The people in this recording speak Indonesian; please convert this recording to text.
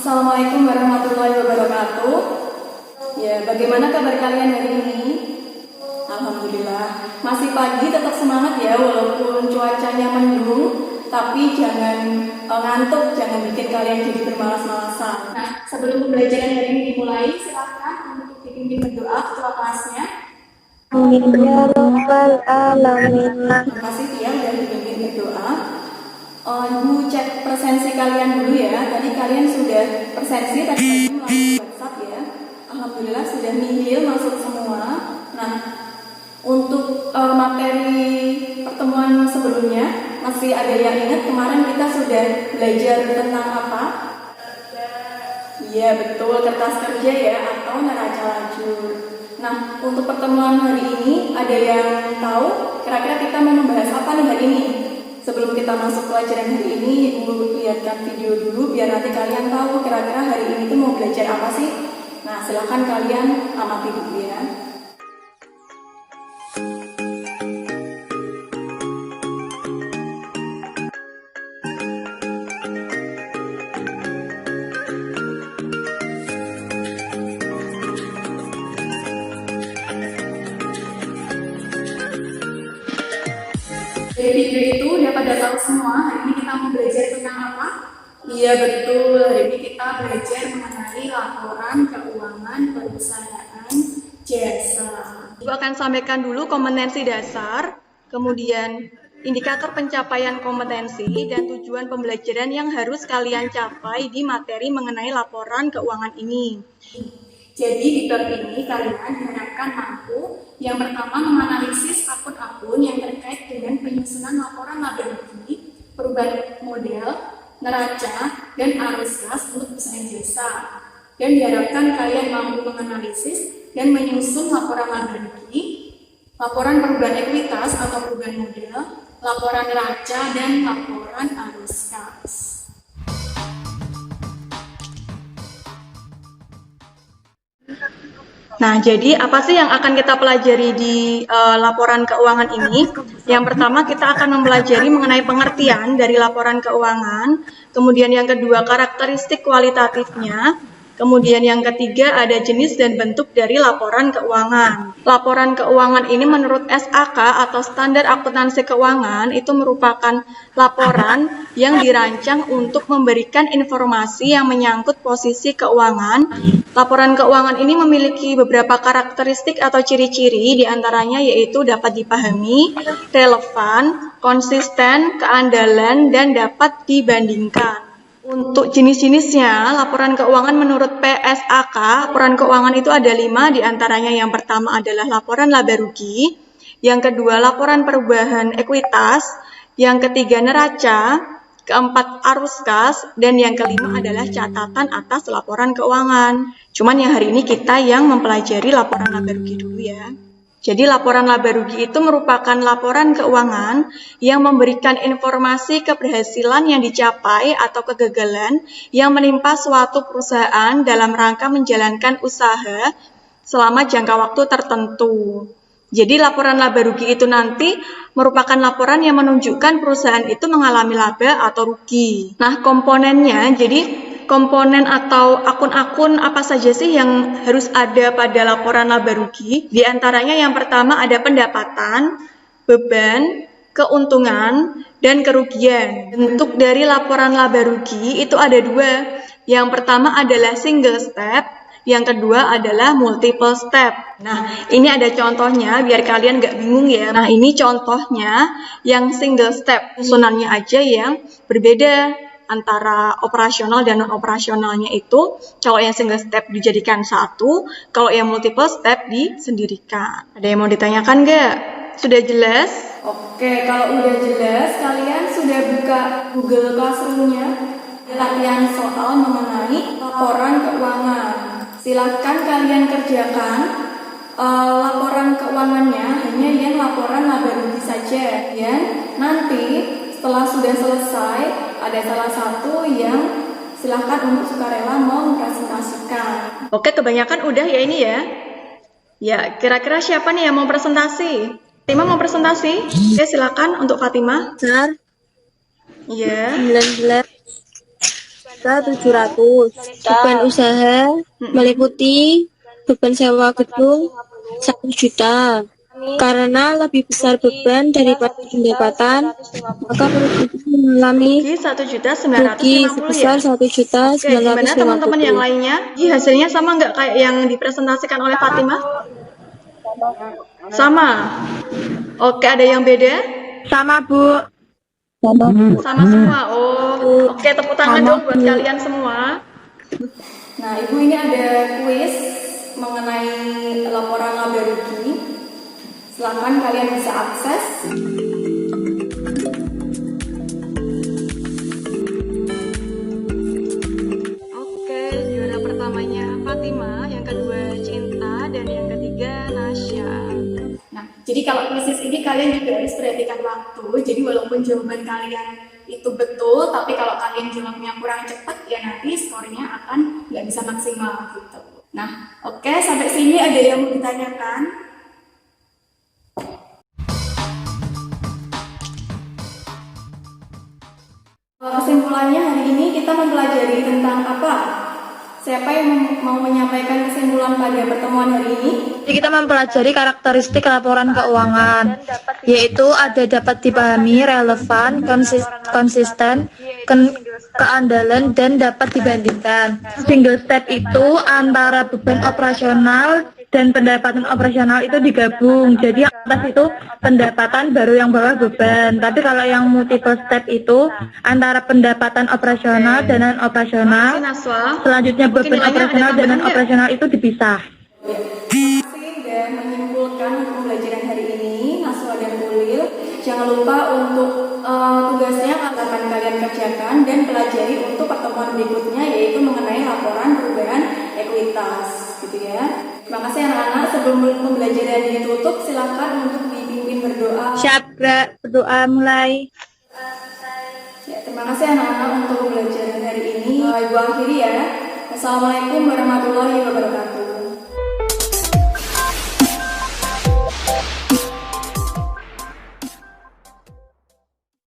Assalamualaikum warahmatullahi wabarakatuh. Ya, bagaimana kabar kalian hari ini? Alhamdulillah, masih pagi tetap semangat ya, walaupun cuacanya mendung, tapi jangan ngantuk, jangan bikin kalian jadi bermalas-malasan. Nah, sebelum pembelajaran hari ini dimulai, silakan untuk dipimpin berdoa setelah kelasnya. Amin ya rabbal alamin. Terima kasih ya udah dipimpin berdoa. Ibu cek presensi kalian dulu ya. Tadi kalian sudah presensi tadi melalui WhatsApp ya. Alhamdulillah sudah nihil masuk semua. Nah, untuk materi pertemuan sebelumnya masih ada yang ingat kemarin kita sudah belajar tentang apa? Iya betul, kertas kerja ya atau neraca lajur. Nah, untuk pertemuan hari ini ada yang tahu kira-kira kita mau membahas apa nih hari ini? Sebelum kita masuk pelajaran hari ini, Ibu lihatkan video dulu biar nanti kalian tahu kira-kira hari ini tuh mau belajar apa sih. Nah, silakan kalian amati dulu ya. Dari video itu udah pada tahu semua, hari ini kita mau belajar tentang apa? Iya betul, hari ini kita belajar mengenai laporan keuangan perusahaan jasa. Ibu akan sampaikan dulu kompetensi dasar, kemudian indikator pencapaian kompetensi dan tujuan pembelajaran yang harus kalian capai di materi mengenai laporan keuangan ini. Jadi di bab ini kalian diharapkan mampu yang pertama menganalisis akun-akun yang terkait dengan penyusunan laporan laba rugi, perubahan model, neraca, dan arus kas untuk perusahaan jasa. Dan diharapkan kalian mampu menganalisis dan menyusun laporan laba rugi, laporan perubahan ekuitas atau perubahan model, laporan neraca, dan laporan arus kas. Nah, jadi apa sih yang akan kita pelajari di laporan keuangan ini? Yang pertama, kita akan mempelajari mengenai pengertian dari laporan keuangan. Kemudian yang kedua, karakteristik kualitatifnya. Kemudian yang ketiga, ada jenis dan bentuk dari laporan keuangan. Laporan keuangan ini menurut SAK atau Standar Akuntansi Keuangan itu merupakan laporan yang dirancang untuk memberikan informasi yang menyangkut posisi keuangan. Laporan keuangan ini memiliki beberapa karakteristik atau ciri-ciri, diantaranya yaitu dapat dipahami, relevan, konsisten, keandalan, dan dapat dibandingkan. Untuk jenis-jenisnya, laporan keuangan menurut PSAK, laporan keuangan itu ada 5, diantaranya yang pertama adalah laporan laba rugi, yang kedua laporan perubahan ekuitas, yang ketiga neraca, keempat arus kas, dan yang kelima adalah catatan atas laporan keuangan. Cuman yang hari ini kita yang mempelajari laporan laba rugi dulu ya. Jadi laporan laba rugi itu merupakan laporan keuangan yang memberikan informasi keberhasilan yang dicapai atau kegagalan yang menimpa suatu perusahaan dalam rangka menjalankan usaha selama jangka waktu tertentu. Jadi laporan laba rugi itu nanti merupakan laporan yang menunjukkan perusahaan itu mengalami laba atau rugi. Nah, komponennya, jadi komponen atau akun-akun apa saja sih yang harus ada pada laporan laba rugi? Di antaranya yang pertama ada pendapatan, beban, keuntungan, dan kerugian. Bentuk dari laporan laba rugi itu ada 2. Yang pertama adalah single step, yang kedua adalah multiple step. Nah, ini ada contohnya biar kalian nggak bingung ya. Nah, ini contohnya yang single step. Susunannya aja yang berbeda antara operasional dan non-operasionalnya itu. Kalau yang single step dijadikan 1, kalau yang multiple step disendirikan. Ada yang mau ditanyakan nggak? Sudah jelas? Oke, kalau udah jelas, kalian sudah buka Google Classroom-nya. Latihan soal mengenai laporan keuangan. Silakan kalian kerjakan laporan keuangannya hanya yang laporan laba rugi saja ya. Nanti setelah sudah selesai ada salah satu yang silakan untuk sukarela mau mempresentasikan. Oke, kebanyakan udah ya ini ya. Ya, kira-kira siapa nih yang mau presentasi? Fatimah mau presentasi? Oke, silakan untuk Fatimah. Benar. Iya. 19. 1.700.000. Beban usaha meliputi beban sewa gedung 1 juta. Karena lebih besar beban daripada pendapatan, maka perusahaan mengalami Rugi 1.950.000 rugi ya. sebesar Oke, gimana teman-teman yang 1.950.000. lainnya? Hasilnya sama nggak kayak yang dipresentasikan oleh Fatimah? Sama. Oke, ada yang beda? Sama, Bu. Sama semua. Oh, oke, tepuk tangan dong buat kalian semua. Nah, Ibu ini ada kuis mengenai laporan laba rugi. Silakan kalian bisa akses. Oke, juara pertamanya Fatima, yang kedua Cinta, dan yang ketiga Nasya. Nah, jadi kalau kuis ini kalian juga harus perhatikan waktu. Jadi walaupun jawaban kalian itu betul, tapi kalau kalian jawabnya kurang cepat, ya nanti skornya akan nggak bisa maksimal gitu. Nah, oke, sampai sini ada yang mau ditanyakan? Kesimpulannya hari ini kita mempelajari tentang apa? Siapa yang mau menyampaikan kesimpulan pada pertemuan hari ini? Jadi kita mempelajari karakteristik laporan keuangan, yaitu ada dapat dipahami, relevan, konsisten, keandalan, dan dapat dibandingkan. Single step itu antara beban operasional dan pendapatan operasional itu digabung. Jadi yang atas itu pendapatan, baru yang bawah beban. Tapi kalau yang multiple step itu antara pendapatan operasional dan non operasional. Selanjutnya beban operasional dan non operasional itu dipisah. Dan menyimpulkan pembelajaran hari ini, Naswa dan Ulil, jangan lupa untuk tugasnya akan kalian kerjakan dan pelajari untuk pertemuan berikutnya, yaitu mengenai laporan perubahan ekuitas, gitu ya. Terima kasih anak-anak. Sebelum pembelajaran ditutup, silakan untuk dipimpin berdoa. Siap, berdoa mulai. Ya, terima kasih anak-anak untuk pembelajaran hari ini. Ibu akhiri ya. Assalamualaikum warahmatullahi wabarakatuh.